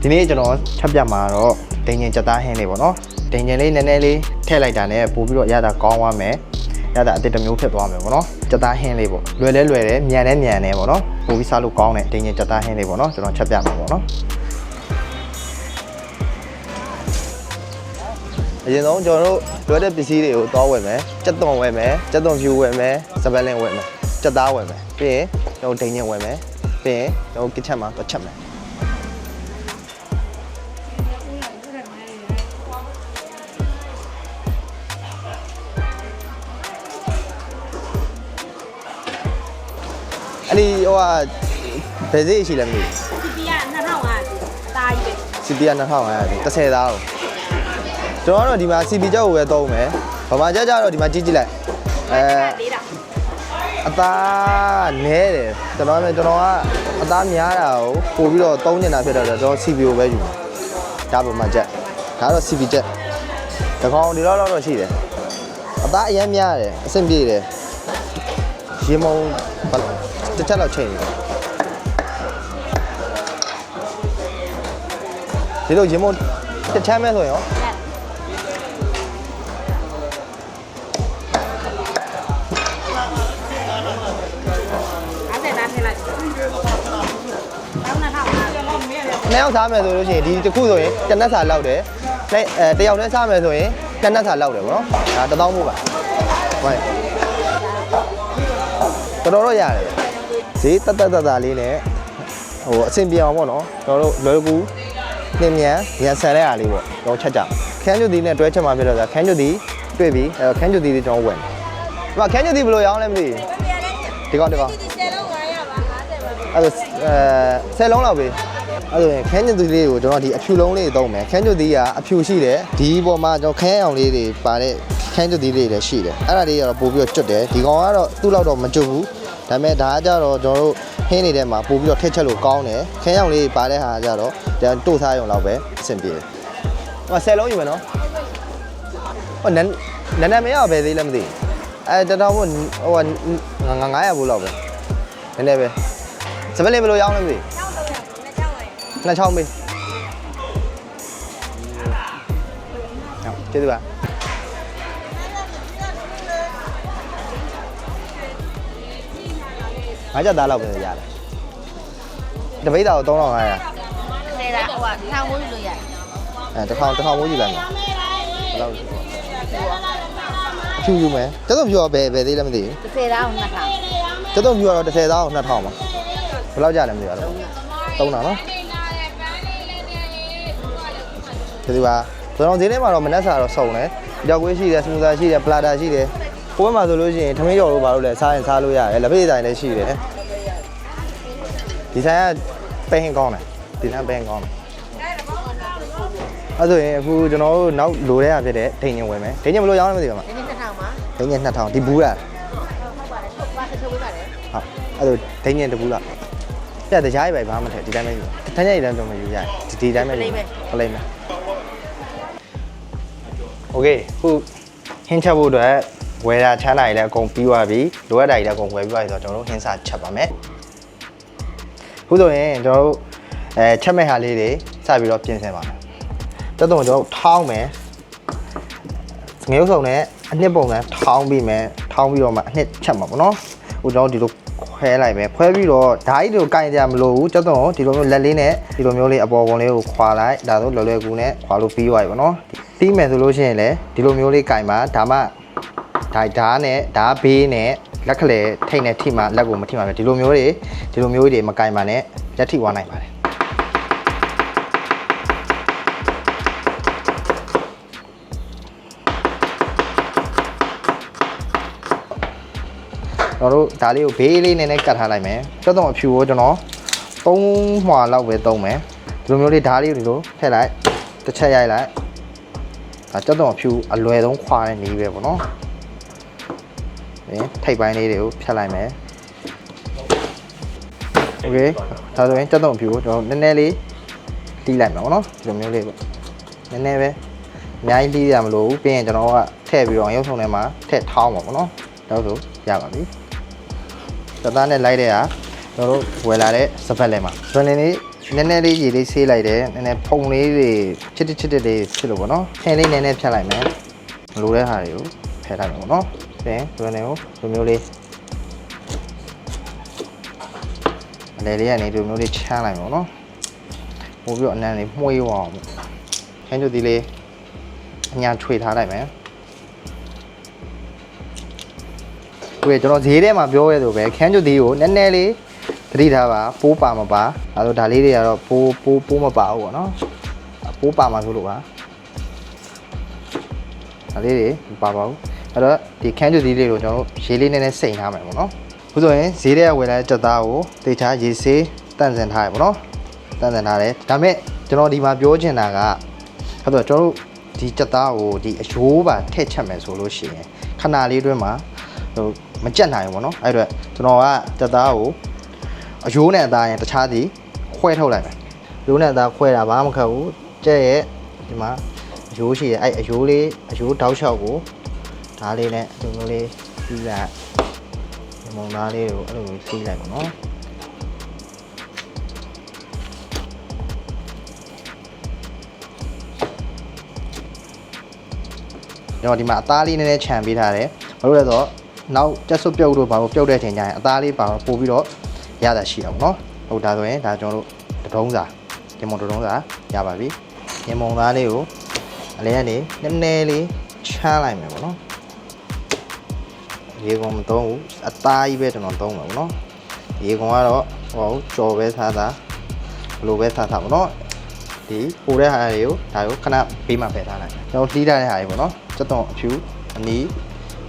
ဒီနေ့ကျွန်တော်ချက်ပြမှာတော့ဒိန်ညင်ကြက်သားဟင်းလေးပေါ့နော်ဒိန်ညင်လေးနည်းနည်းလေးထည့်လိုက်တာနဲ့ပို့ပြီးတော့ရတာကောင်းသွားမယ်ရတာအတစ်တစ်မျိုးဖြစ်သွားမယ်ပေါ့နော်ကြက်သားဟင်းလေးပေါ့လွယ်လဲလွယ်တယ်မြန်လဲမြန်တယ်ပေါ့နော်ပို့ပြီးစားလို့ကောင်းတယ်ဒိန်ညင်ကြက်သားဟင်းလေးပေါ့နော်ကျွန်တော်ချက်ပြမှာပေါ့နော်အရင်ဆုံးကျွန်တော်တို့လွယ်တဲ့ပစ္စည်းတွေကိုတောဝယ်မယ်ကြက်သွန်ဝယ်မယ်ကြက်သွန်ဖြူဝယ်မယ်စပယ်လင်ဝယ်မယ်ကြက်သားဝယ်မယ်ပြီးရင်ကျွန်တော်ဒိန်ညင်ဝယ်မယ်ပြီးရင်ကျွန်တော်ကစ်ချက်မှာတော့ချက်မယ်အဲ့ဒီဟိုကဘယ်ဈေးရှိလဲမသိဘူး CP က2500အသားကြီးပဲ CP က2500 30သားကိုကျွန်တော်တို့ဒီမှာ CP ကြောက်ကိုပဲသုံးမယ်ဗမာကြောက်ကြတော့ဒီမှာကြည့်လိုက်လေးတာ အသားနဲတယ်ကျွန်တော်ကအသားများတာကိုပို့ပြီးတော့သုံးနေတာဖြစ်တော့ကျွန်တော် CP ကိုပဲယူဒါဗမာကြောက်ဒါတော့ CP ကြောက်တကောင်ဒီတော့ရှိတယ်အသားအရင်များတယ်အဆင်ပြေတယ်ရေမုံတစ်ချက်လောက်ချိန်ဒီလိုရေမုံတစ်ချမ်းမဲ့ဆိုရင်ရောနှစ်ယောက်စားမယ်ဆိုလို့ရှိရင်ဒီတစ်ခုဆိုရင်တစ်နက်စာလောက်တယ်တယောက်တည်းစားမယ်ဆိုရင်တစ်နက်စာလောက်တယ်ဗောနော်ဒါ1000မို့ပါဟုတ်တော်တော်ရတယ်ဈေးတက်လေးနဲ့ဟိုအဆင်ပြေအောင်ပေါ့နော်ကျွန်တော်တို့လွယ်ကူနှင်းမြန်ရန်ဆန်တဲ့အားလေးပေါ့ကျွန်တော်ချက်ကြခန်းကျွတ်သီးနဲ့တွဲချက်မှာဖြစ်တော့ခန်းကျွတ်သီးတွေ့ပြီခန်းကျွတ်သီးလေးကျွန်တော်ဝင်ဒီမှာခန်းကျွတ်သီးဘယ်လိုရောင်းလဲမသိဘူးဒီကောင်10လုံး900ပါ50ပါအဲ့ဒါ10လုံးလောက်ပြီအဲ့ဆိုရင်ခန်းကျွတ်သီးလေးကိုကျွန်တော်ဒီအဖြူလုံးလေးသုံးမယ်ခန်းကျွတ်သီးကအဖြူရှိတယ်ဒီပေါ်မှာကျွန်တော်ခန်းအောင်လေးတွေပါတဲ့ခန်းကျွတ်သီးလေးတွေရှိတယ်အဲ့ဒါလေးကတော့ပို့ပြီးတော့ကျွတ်တယ်ဒီကောင်ကတော့သူ့လောက်တော့မကျွတ်ဘူးဒါပေမဲ့ဒါကကြတော့ကျွန်တော်တို့ဟင်းနေတဲ့မှာပို့ပြီးတော့ထည့်ချက်လို့ကောင်းတယ်ခင်းရောင်လေးပါတဲ့ဟာကြတော့ဒါတို့စားရုံလောက်ပဲအဆင်ပြေတယ်ဟို10လုံးယူမယ်နော်ဟိုနန်းမရပဲသေးလည်းမသိအဲတတော်ဟို900ဘူးလောက်ပဲနည်းနည်းပဲစပယ်လေးဘယ်လိုရောင်းလဲမသိနှစ်ချောင်းပေးဟုတ်ကျေးဇူးပါငါးချက်သားလောက်ပဲရတယ်တပိတ်တာကို3500နေတာဟိုကထောင်မိုးလို့ရတယ်တစ်မိုးယူလိုက်မယ်ဘယ်လောက်ဖြူယူမယ်ကျတော့ဖြူရောဘယ်သေးလဲမသိဘူး30တောင်း2000ကျတော့ဖြူကတော့30သားကို2000ပါဘယ်လောက်ကြလဲမသိဘူးတော့3000နော်ဒီပါကျွန်တော်ဈေးထဲမှာတော့မနက်စာတော့စုံတယ်ကြောက်ကွေးရှိတယ်စမူသာရှိတယ်ပလာတာရှိတယ်ကိုယ်ဘက်မှာဆိုလို့ရှိရင်ထမင်းကြော်လို့ပါလို့လဲစားရင်စားလို့ရတယ်လက်ဖေးဆိုင်လည်းရှိတယ်ဒီဆိုင်ကပဲဟင်းကောင်းတယ်ဒီဆိုင်ပဲဟင်းကောင်းတယ်အဲ့ဆိုရင်အခုကျွန်တော်တို့နောက်လိုတဲ့ဟာဖြစ်တဲ့ဒိန်ညင်ဝယ်မယ်ဒိန်ညင်ဘယ်လိုရောင်းလဲမသိဘူးမှာဒီ2000ပါဒိန်ညင်2000ဒီဘူးလားဟုတ်ပါတယ်ဟုတ်ပါထုတ်ပေးပါတယ်ဟုတ်အဲ့ဆိုဒိန်ညင်တဘူးလားပြတ်တရားကြီးပဲဘာမှမထည့်ဒီတိုင်းပဲယူတန်းကြီးတန်းတော့မယူရတယ်ဒီတိုင်းပဲယူခလိမ့်မယ်โอเคခုဟင်းချက်ဖို့အတွက်ဝယ်တာချမ်းသာရည်လည်းအကုန်ပြီးသွားပြီလိုအပ်တာရည်လည်းအကုန်ဝယ်ပြီးသွားပြီဆိုတော့ကျွန်တော်တို့ဟင်းစာချက်ပါမယ်ခုဆိုရင်ကျွန်တော်တို့ချက်မဲ့ဟာလေးတွေစပြီးတော့ပြင်ဆင်ပါမယ်တက်တော့ကျွန်တော်ထောင်းမယ်ငရုတ်ဆောင်နဲ့အနှစ်ပုံနဲ့ထောင်းပြီးမယ်ထောင်းပြီးတော့မှအနှစ်ချက်မှာပေါ့နော်ဟိုကျွန်တော်ဒီလိုခွဲလိုက်မယ်ခွဲပြီးတော့ဓာတ်ကြီးတွေကိုကင်ကြမလို့ဘူးတက်တော့ဒီလိုမျိုးလက်လေးနဲ့ဒီလိုမျိုးလေးအပေါ်ပုံလေးကိုခွာလိုက်ဒါဆိုလွယ်လွယ်ကူနဲ့ခွာလို့ပြီးသွားပြီပေါ့နော်ပြီးမယ်ဆိုလို့ရှိရင်လည်းဒီလိုမျိုးလေးကင်ပါဒါမှဓာတ်နဲ့ဓာတ်ဘေးနဲ့လက်ခလေထိတ်နဲ့ထိမှလက်ကိုမထိမှပဲဒီလိုမျိုးတွေမကင်ပါနဲ့လက်ထိသွားနိုင်ပါတယ်ကျွန်တော်တို့ဒါလေးကိုဘေးလေးနည်းနည်းကတ်ထားလိုက်မယ်တက်တော့အဖြူကိုကျွန်တော်3မှွာလောက်ပဲသုံးမယ်ဒီလိုမျိုးလေးဓာတ်လေးကိုဒီလိုထည့်လိုက်တစ်ချက်ရိုက်လိုက်ဒါတက်တော့အဖြူအလွယ်ဆုံးခွာတဲ့နေပဲပေါ့နော်ထိပ်ပိုင်းလေးတွေကိုဖြတ်လိုက်မယ်โอเคဒါဆိုရင်တက်တော့အဖြူကိုကျွန်တော်နည်းနည်းလေးတီးလိုက်မှာပေါ့နော်ဒီလိုမျိုးလေးပေါ့နည်းနည်းပဲအများကြီးတီးရမလို့ဘူးပြီးရင်ကျွန်တော်ကထည့်ပြီးတော့ရုပ်ထုံထဲမှာထည့်ထောင်းပါပေါ့နော်ဒါဆိုရပါပြီတသားနဲ့လိုက်တဲ့ဟာကျွန်တော်တို့ဝယ်လာတဲ့စပတ်လဲမှာစပယ်လင်လေး နည်းနည်းလေးရေလေးဆေးလိုက်တယ်နည်းနည်းဖုံလေးတွေချစ်လေးဖြစ်လို့ပေါ့နော်ခင်းလေးနည်းနည်းဖြတ်လိုက်မယ်လိုတဲ့ဟာတွေကိုဖယ်လိုက်မယ်ပေါ့နော်ပြီးဒီလိုမျိုးလေးအလဲလေးကနေဒီလိုမျိုးလေးချမ်းလိုက်မယ်ပေါ့နော်ပို့ပြီးတော့အနံလေးမှုေးအောင်ခင်းကျုပ်ဒီလေးအညာထွေထားလိုက်မယ်ကိုကျွန်တော်ဈေးထဲမှာပြောရဲဆိုပဲခန်းကျုပ်ဒီကိုနည်းနည်းလေးသတိထားပါပိုးပါမပါအဲလိုဒါလေးတွေကတော့ပိုးမပါဘူးပေါ့နော်ပိုးပါမှာဆိုလို့ပါဒါလေးတွေမပါပါဘူးအဲ့တော့ဒီခန်းကျုပ်ဒီလေးကိုကျွန်တော်ရေလေးနည်းနည်းစိမ့်ထားမယ်ပေါ့နော်အခုဆိုရင်ဈေးထဲကဝယ်လာတဲ့ကြက်သားကိုတေချာရေဆေးတန့်စင်ထားရပေါ့နော်တန့်စင်ထားတယ်ဒါမဲ့ကျွန်တော်ဒီမှာပြောချင်တာကအဲ့တော့ကျွန်တော်တို့ဒီကြက်သားကိုဒီအယိုးပါထည့်ချက်မယ်ဆိုလို့ရှိရင်ခဏလေးအတွင်းမှာဟိုမကြက်နိုင်ဘူးပေါ့နော်အဲ့တော့ကျွန်တော်ကကြက်သားကိုအယိုးနဲ့အသားရင်တခြားစီခွဲထုတ်လိုက်မယ်အယိုးနဲ့အသားခွဲတာဘာမှမခက်ဘူးကြက်ရဲ့ဒီမှာအယိုးရှိတယ်အဲ့အယိုးလေးအယိုးတောက်လျှောက်ကိုဓားလေးနဲ့ဒီလိုလေးပြီးလိုက်ဒီမုံသားလေးကိုအဲ့လိုမျိုးစီးလိုက်ပါနော်ကျွန်တော်ဒီမှာအသားလေးနည်းနည်းခြံပေးထားတယ်ဘာလို့လဲဆိုတော့နောက်တက်ဆုပ်ပြုတ်တို့ဘာလို့ပြုတ်တဲ့အချိန်ကျရင်အသားလေးပါတော့ပို့ပြီးတော့ရတာရှိတာပေါ့နော်ဟုတ်ဒါဆိုရင်ဒါကျွန်တော်တို့တုံးစာဒီမုံတုံးစာရပါပြီဒီမုံသားလေးကိုအလဲကနေနည်းနည်းလေးချမ်းလိုက်မယ်ပေါ့နော်ရေကုန်မသုံးဘူးအသားကြီးပဲကျွန်တော်သုံးမှာပေါ့နော်ရေကုန်ကတော့ဟိုကြော်ပဲစားတာဘလိုပဲစားတာပေါ့နော်ဒီပိုတဲ့ဟာတွေကိုဒါကိုခဏပေးမှဖယ်ထားလိုက်ကျွန်တော်လှီးထားတဲ့ဟာတွေပေါ့နော်စက်သွန်အဖြူအနီး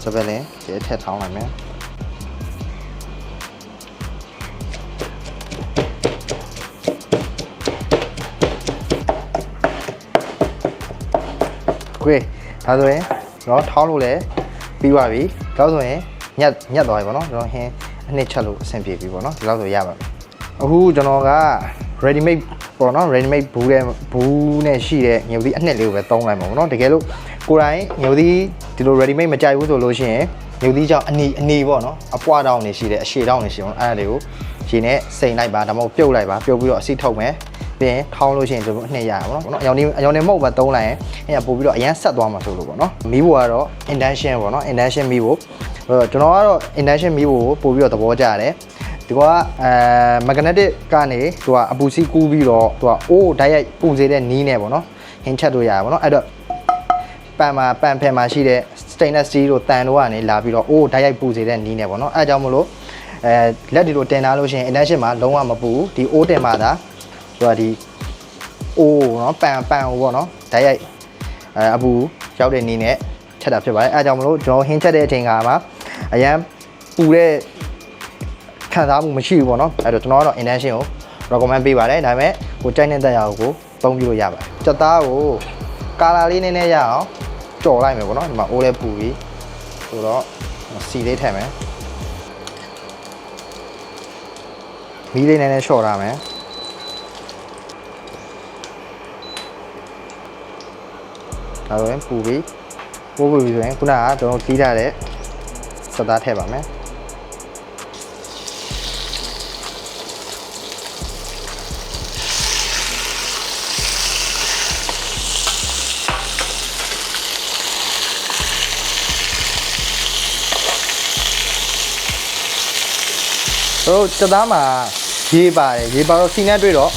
စပယ်လင်းကျဲထည့်ထောင်းလိုက်မယ်โอเคဒါဆိုရင်တော့ထောင်းလို့လည်းပြီးပါပြီဒါဆိုရင်ညက်သွားပြီပေါ့နော်ကျွန်တော်ဟင်းအနှစ်ချက်လို့အဆင်ပြေပြီပေါ့နော်ဒီလောက်ဆိုရပါပြီအခုကျွန်တော်က ready made ပေါ့နော် ready made ဘူးနဲ့ရှိတဲ့ငရုတ်သီးအနှစ်လေးကိုပဲသုံးလိုက်မှာပေါ့နော်တကယ်လို့ကိုယ်တိုင်ငရုတ်သီးဒီလို ready made မကြိုက်ဘူးဆိုလို့ရှိရင်ငရုတ်သီးကြောင့်အနီပေါ့နော်အပွားတောင်းနေရှိတယ်အရှည်တောင်းနေရှိပေါ့အဲ့ဒါလေးကိုရေနဲ့စိမ်လိုက်ပါဒါမှမဟုတ်ပြုတ်လိုက်ပါပြုတ်ပြီးတော့အစိထုတ်မယ်ပြီးရင်ထောင်းလို့ရှိရင်ဒီလိုအနှစ်ရပါပေါ့နော်အယောင်နေမဟုတ်ပါသုံးလိုက်ရင်အဲ့ဒါပို့ပြီးတော့အရန်ဆက်သွားမှာဆိုလို့ပေါ့နော်မီးဘိုကတော့ induction ပေါ့နော် induction မီးဘိုကျွန်တော်ကတော့ induction မီးဘိုကိုပို့ပြီးတော့သဘောကျတယ်ဒီကmagnetic ကနေသူကအပူစီးကူးပြီးတော့သူကအိုးဓာတ်ရိုက်ပူစေတဲ့နီးနဲ့ပေါ့နော်ဟင်းချက်လို့ရပါပေါ့နော်အဲ့တော့ပန်ဖယ်မှာရှိတဲ့ stainless steel တို့တန်တို့ကနေလာပြီးတော့အိုးဓာတ်ရိုက်ပူစေတဲ့နီးနဲ့ပေါ့နော်အဲ့ကြောင့်မလို့လက်ဒီလိုတင်ထားလို့ရှိရင် induction မှာလုံးဝမပူဘူးဒီအိုးတင်မှာဒါသူကဒီအိုးနော်ပန်ဟိုပေါ့နော်ဓာတ်ရိုက်အပူရောက်တဲ့နီးနဲ့ချက်တာဖြစ်ပါတယ်အဲ့ကြောင့်မလို့ကျွန်တော်ဟင်းချက်တဲ့အချိန်ကမှအရန်ပူတဲ့ခံစားမှုမရှိဘူးပေါ့နော်အဲ့တော့ကျွန်တော်ကတော့ intention ကို recommend ပေးပါတယ်ဒါပေမဲ့ကိုကြိုက်တဲ့တရားကိုသုံးပြလို့ရပါတယ်ကြက်သားကိုကာလာလေးနည်းနည်းရအောင်ကြော်လိုက်မယ်ပေါ့နော်ဒီမှာအိုးလေးပူပြီးဆိုတော့စီလေးထည့်မယ်မီးလေးနည်းနည်းလျှော့ထားမယ်ဒါဆိုရင်ပူပြီးပိုးပူပြီးဆိုရင်ခုနကကျွန်တော်တီးထားတဲ့စက်သားထည့်ပါမယ်တို့စက်သားမှာရေးပါတယ်ရေးပါတော့စီနဲ့တွေ့တော့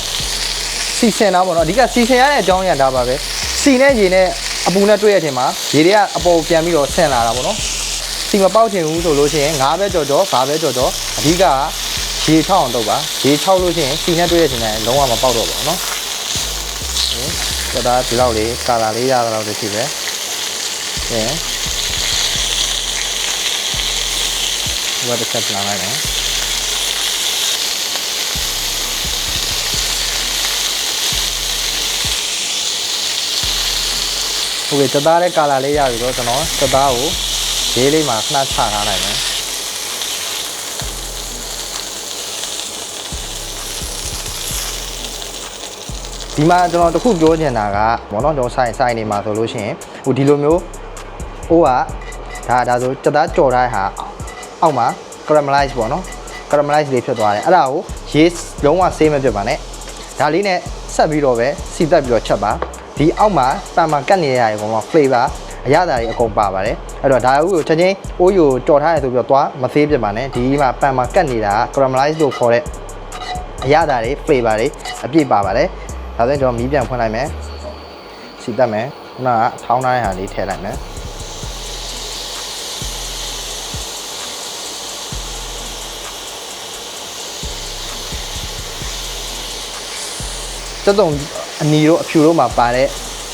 စီစင်တာပေါ့နော်အဓိကစီစင်ရတဲ့အကြောင်းအရာဒါပါပဲစီနဲ့ရေနဲ့အပူနဲ့တွေ့ရတဲ့အချိန်မှာရေတွေကအပေါ်ပြန်ပြီးတော့ဆင်လာတာပေါ့နော်စီမပေါက်ချင်ဘူးဆိုလို့ရှိရင်ငါးပဲကြော်ဘာပဲကြော်အဓိကရေချောက်အောင်လုပ်ပါရေချောက်လို့ရှိရင်စီနဲ့တွေ့ရတဲ့အချိန်ကလုံးဝမပေါက်တော့ပါဘူးနော်ဟင်ဒါဒီလောက်လေးကာလာလေးရတာတော့ရှိပဲဟင်ဒီမှာတစ်ချက်လာလိုက်မယ်โอเคစက်သားတဲ့ကာလာလေးရပြီတော့ကျွန်တော်စက်သားကိုရေးလေးမှာခဏချထားလိုက်မယ်ဒီမှာကျွန်တော်တခုပြောချင်တာကဘောနော်ကျွန်တော်ဆိုင်နေမှာဆိုလို့ရှိရင်ဟိုဒီလိုမျိုးအိုးကဒါဆိုစက်သားကြော်ထားတဲ့ဟာအောက်မှာ caramelize ပေါ့နော် caramelize လေးဖြစ်သွားတယ်အဲ့ဒါကိုရေးလုံးဝဆေးမဖြစ်ပါနဲ့ ဒါလေးနဲ့ဆက်ပြီးတော့ပဲစီတက်ပြီးတော့ချက်ပါဒီအောက်မှာပန်မှာကတ်နေရတဲ့ပုံမှာ flavor အရသာတွေအကုန်ပါပါတယ်အဲ့တော့ဒါကိုချက်ချင်းအိုးယူကြော်ထားရဆိုပြီးတော့သွားမသေးပြပါနဲ့ဒီမှာပန်မှာကတ်နေတာ caramelize လို့ခေါ်တဲ့အရသာတွေ flavor တွေအပြည့်ပါပါတယ်ဒါဆိုရင်ကျွန်တော်မီးပြန်ဖွင့်လိုက်မယ်စီတက်မယ်ခုနကထောင်းထားတဲ့ဟာလေးထည့်လိုက်မယ်စက်တုံအနီတို့အဖြူတို့မှာပါတဲ့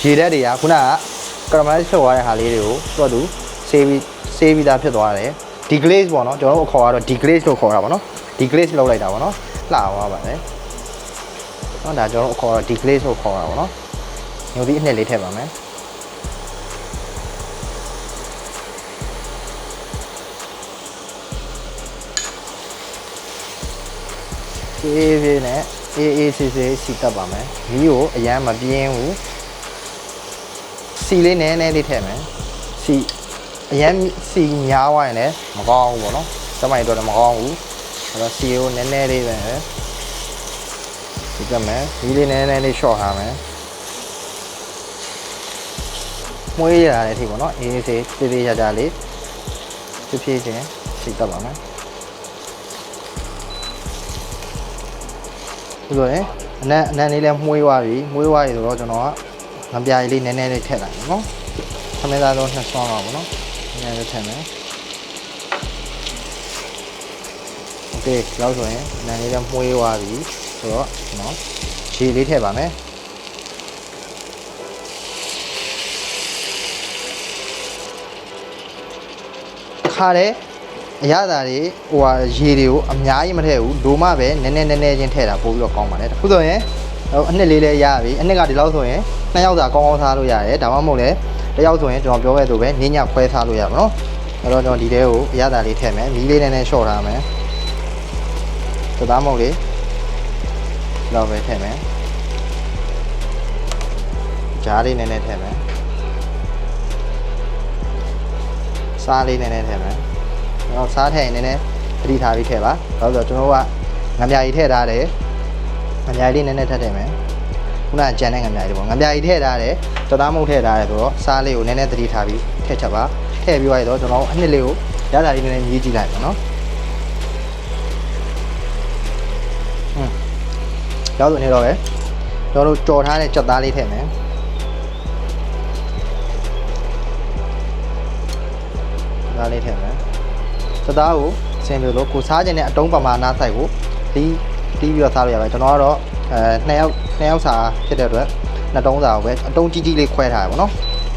ရေဓာတ်တွေကခုနက caramelize ဖြစ်သွားတဲ့ဟာလေးတွေကိုသူ့ဆေးပြီးသားဖြစ်သွားတယ်ဒီ glaze ပေါ့နော်ကျွန်တော်တို့အခေါ်ကတော့ဒီ glaze လို့ခေါ်တာပေါ့နော်ဒီ glaze လောက်လိုက်တာပေါ့နော်လှသွားပါတယ်နော်ဒါကျွန်တော်တို့အခေါ်တော့ဒီ glaze လို့ခေါ်တာပေါ့နော်ညိုဒီအနှစ်လေးထည့်ပါမယ်အေးနဲ့အေးစီတက်ပါမယ်မီးကိုအရန်မပြင်းဘူးစီလေးနည်းနည်းလေးထည့်မယ်စီအရန်စီညားဝိုင်းလည်းမကောင်းဘူးပေါ့နော်စမိုင်တော့မကောင်းဘူးအဲ့တော့စီကိုနည်းနည်းလေးပဲစီတက်မယ်မီးလေးနည်းနည်းလေးရှော့ထားမယ်မွေးရတဲ့ထိပေါ့နော်အေးသေးသေးကြလေးဖြည်းချင်းစီတက်ပါမယ်ဆိုတော့အနက်လေးလည်းမှုေးသွားပြီမှုေးသွားပြီဆိုတော့ကျွန်တော်ကငပြားလေးနည်းနည်းလေးထည့်လိုက်မယ်နော်ခမင်းသားတော့နှစ်ဆွမ်းပါဘူးနော်နည်းနည်းလေးထည့်မယ်โอเคလောက်ဆိုရင်အနက်လေးလည်းမှုေးသွားပြီဆိုတော့နော်ခြေလေးထည့်ပါမယ်ခါတဲ့အရသာတွေဟိုဟာရေတွေကိုအများကြီးမထည့်ဘူးဒိုမှပဲနည်းနည်းချင်းထည့်တာပို့ပြီးတော့ကောင်းပါတယ်အခုဆိုရင်အနှစ်လေးလည်းရပြီအနှစ်ကဒီလောက်ဆိုရင်2ယောက်သာကောင်းစားလို့ရတယ်ဒါမှမဟုတ်လည်းတစ်ယောက်ဆိုရင်ကျွန်တော်ပြောခဲ့သူပဲညညခွဲစားလို့ရမှာနော်အဲ့တော့ကျွန်တော်ဒီထဲကိုအရသာလေးထည့်မယ်မီးလေးနည်းနည်းလျှော့ထားမယ်သသားမုတ်လေးလောက်ပဲထည့်မယ်ဂျားလေးနည်းနည်းထည့်မယ်စားလေးနည်းနည်းထည့်မယ်တော့စားထည့်ရင်လည်းသတိထားပြီးထည့်ပါ။ဒါဆိုတော့ကျွန်တော်ကငပြာကြီးထည့်ထားတယ်။ငပြာကြီးလေးနည်းနည်းထည့်ထည့်မယ်။ခုနကကြံတဲ့ငပြာကြီးပေါ့။ငပြာကြီးထည့်ထားတယ်။တသားမုတ်ထည့်ထားတယ်ဆိုတော့စားလေးကိုနည်းနည်းသတိထားပြီးထည့်ချက်ပါ။ထည့်ပြီးတော့ကျွန်တော်အနှစ်လေးကိုရတာလေးနည်းနည်းမြည်ကြည့်လိုက်ပါနော်။ရောက်ဆိုနေတော့ပဲကျွန်တော်တို့ကြော်ထားတဲ့ကြက်သားလေးထည့်မယ်။သားလေးထည့်မယ်။စသားကိုဆင်ပြလို့ကိုစားခြင်းနဲ့အတုံးပမာဏဆိုင်ကိုတီးပြီးတော့စားလို့ရပါတယ်ကျွန်တော်ကတော့2ယောက်စာဖြစ်တဲ့အတွက်2တုံးစာကိုပဲအတုံးကြီးကြီးလေးခွဲထားရပါတော့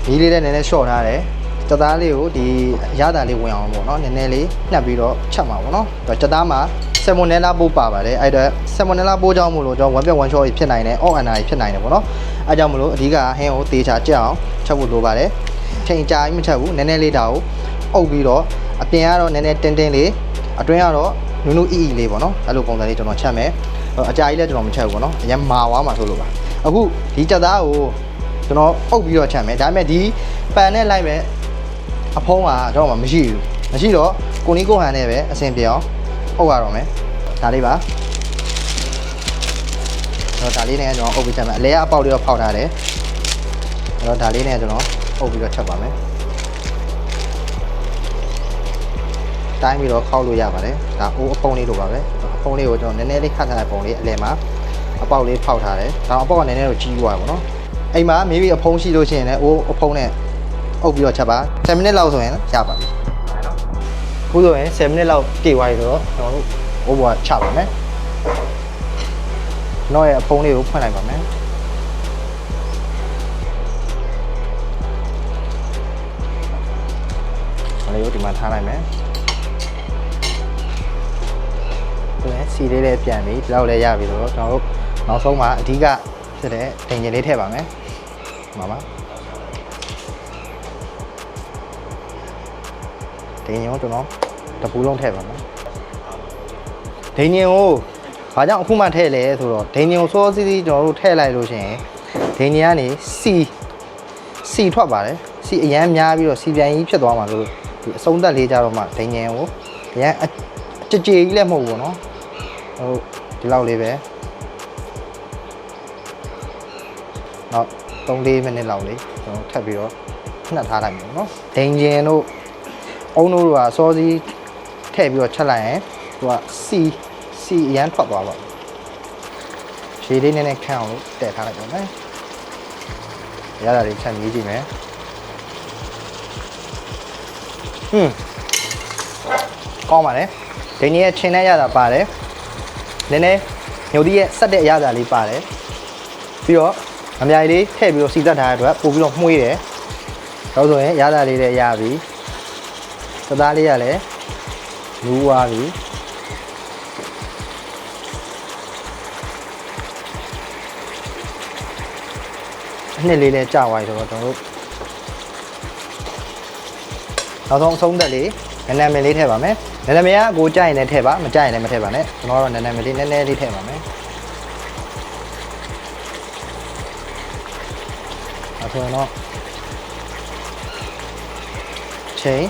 မီးလေးလည်းနည်းနည်းရှော့ထားတယ်စသားလေးကိုဒီရတာလေးဝင်အောင်ပေါ့နော်နည်းနည်းလေးနှက်ပြီးတော့ချက်မှာပေါ့နော်စသားမှာဆယ်မွန်နဲလာပိုးပါပါတယ်အဲ့တော့ဆယ်မွန်နဲလာပိုးကြောင့်မို့လို့ကျွန်တော်1 1 shot ဖြစ်နိုင်တယ်အော့အန်နာဖြစ်နိုင်တယ်ပေါ့နော်အဲ့ကြောင့်မလို့အဓိကဟင်းကိုတေချာကြက်အောင်ချက်ဖို့လိုပါတယ်ချိန်ကြာကြီးမချက်ဘူးနည်းနည်းလေးတာကိုအုပ်ပြီးတော့အပြင်ကတော့နည်းနည်းတင်းတင်းလေးအတွင်းကတော့နူးနူးအီပေါ့နော်အဲ့လိုပုံစံလေးကျွန်တော်ချက်မယ်အကြာကြီးလည်းကျွန်တော်မချက်ဘူးပေါ့နော်အရင်မာသွားမှာဆိုလို့ပါအခုဒီကြက်သားကိုကျွန်တော်အုပ်ပြီးတော့ချက်မယ်ဒါပေမဲ့ဒီပန်နဲ့လိုက်မဲ့အဖုံးကကျွန်တော်မှမရှိတော့ကိုနီးကိုဟန်နဲ့ပဲအဆင်ပြေအောင်အုပ်ရတော့မယ်ဒါလေးပါတော့ဒါလေးနဲ့ကျွန်တော်အုပ်ပြီးချက်မယ်အလဲအပေါက်လေးတော့ဖောက်ထားတယ်အဲ့တော့ဒါလေးနဲ့ကျွန်တော်အုပ်ပြီးတော့ချက်ပါမယ်တိုင်းပြီးတော့ခောက်လို့ရပါတယ်ဒါအိုးအဖုံးလေးလိုပါပဲအဖုံးလေးကိုကျွန်တော်နည်းနည်းလေးခတ်ထားတဲ့ပုံလေးအလယ်မှာအပေါက်လေးဖောက်ထားတယ်ဒါအပေါက်ကနည်းနည်းတော့ကြီးသွားပါတော့အိမ်မှာမိမိအဖုံးရှိလို့ရှိရင်လည်းအိုးအဖုံးနဲ့အုပ်ပြီးတော့ချက်ပါ10မိနစ်လောက်ဆိုရင်ရပါပြီခုဆိုရင်10မိနစ်လောက်ပြည့်သွားပြီဆိုတော့ကျွန်တော်တို့အိုးပေါ်ချပါမယ်ကျွန်တော်ရဲ့အဖုံးလေးကိုဖွင့်လိုက်ပါမယ်လေးကိုဒီမှာထားလိုက်မယ်စီလေးလည်းပြန်ပြီဒီလောက်လည်းရပြီဆိုတော့ကျွန်တော်တို့နောက်ဆုံးမှာအဓိကဖြစ်တဲ့ဒိန်ကျင်လေးထည့်ပါမယ်မှာပါဒိန်ကျင်ကိုကျွန်တော်တပူးလုံးထည့်ပါမယ်ဒိန်ကျင်ကိုဘာကြောင့်အခုမှထည့်လဲဆိုတော့ဒိန်ကျင်ကိုစောစီးစီးကျွန်တော်တို့ထည့်လိုက်လို့ရှိရင်ဒိန်ကျင်ကနေစီထွက်ပါတယ်စီအရန်များပြီးတော့စီပြန်ကြီးဖြစ်သွားမှာလို့ဒီအဆုံးသက်လေးကြတော့မှဒိန်ကျင်ကိုအရန်ကြည်ကြီးလည်းမဟုတ်ဘူးနော်ဟုတ်ဒီလောက်လေးပဲ နောက်3-4မိနစ်လောက်လေးကျွန်တော်ထပ်ပြီးတော့နှက်ထားလိုက်မယ်နော်ဒိန်ကျင်တို့အုံတို့ကစောစီးထည့်ပြီးတော့ချက်လိုက်ရင်သူကစီအရန်ထွက်သွားပါဘူးရေလေးနည်းနည်းခန့်အောင်လို့တည့်ထားလိုက်ပါမယ်ရတာလေးချက်မြည်ကြည့်မယ်ကောင်းပါလေဒိန်ရဲ့ချင်းနဲ့ရတာပါတယ်နည်းနည်းညိုဒီရဲ့ဆက်တဲ့အရသာလေးပါတယ်ပြီးတော့အများကြီးလေးထည့်ပြီးတော့စီသက်ထားတဲ့အတွက်ပို့ပြီးတော့မှုေးတယ်တော့ဆိုရင်ရတာလေးလည်းရပြီသသားလေးကလည်းနူးသွားပြီအနှစ်လေးလည်းကြာသွားပြီဆိုတော့ကျွန်တော်တို့နောက်ဆုံးအဆုံးသက်လေးနည်းနည်းမလေးထည့်ပါမယ်နည်းနည်းမရအကိုကြိုက်ရင်လည်းထည့်ပါမကြိုက်ရင်လည်းမထည့်ပါနဲ့ကျွန်တော်ကတော့နည်းနည်းမလေးနည်းနည်းလေးထည့်ပါမယ်အဲ့ဆိုတော့ချိန်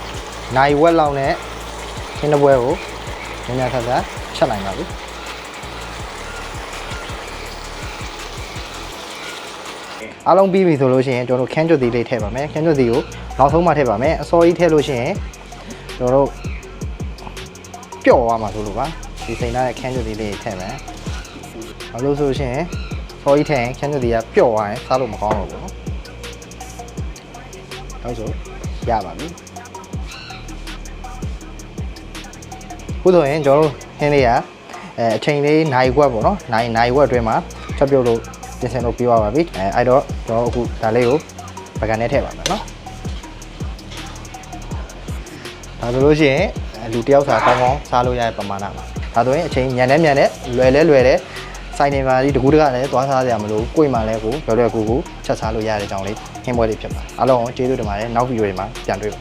နိုင်ဝက်လောက်နဲ့ရှင်းတဲ့ပွဲကိုနည်းနည်းထပ်ချက်နိုင်ပါပြီအားလုံးပြီးပြီဆိုလို့ရှိရင်ကျွန်တော်တို့ခန်းကျွတ်သီးလေးထည့်ပါမယ်ခန်းကျွတ်သီးကိုနောက်ဆုံးမှထည့်ပါမယ်အစောကြီးထည့်လို့ရှိရင်ကျွန်တော်တို့ပျော့သွားမှာဆိုလို့ပါဒီစိန်သားရဲ့ခန်းကျွတ်သီးလေးထည့်မယ်ဘာလို့ဆိုလို့ရှိရင်စောကြီးထည့်ရင်ခန်းကျွတ်သီးကပျော့သွားရင်စားလို့မကောင်းတော့ဘူးနော်ဟုတ်ဆိုရပါပြီခုဆိုရင်ကျွန်တော်တို့ဟင်းလေးကအချိန်လေးနိုင်ခွက်ပေါ့နော်နိုင်ခွက်အတွင်းမှာချက်ပြုတ်လို့ပြင်ဆင်လို့ပြီးသွားပါပြီအဲ့တော့ကျွန်တော်အခုဒါလေးကိုပကံနဲ့ထည့်ပါမယ်နော်ဒါဆိုလို့ရှိရင်လူတယောက်စာကောင်းကောင်းစားလို့ရတဲ့ပမာဏပါဒါဆိုရင်အချိန်မြန်နဲ့လွယ်တဲ့စိုင်းနေပါသည်တကူတကလည်းသွားစားကြမလို့ကိုယ်မှလည်းကိုလွယ်ကူချက်စားလို့ရတဲ့အကြောင်းလေးဟင်းပွဲလေးဖြစ်ပါအားလုံးကျေးဇူးတင်ပါတယ်နောက်ဗီဒီယိုတွေမှာပြန်တွေ့ပါ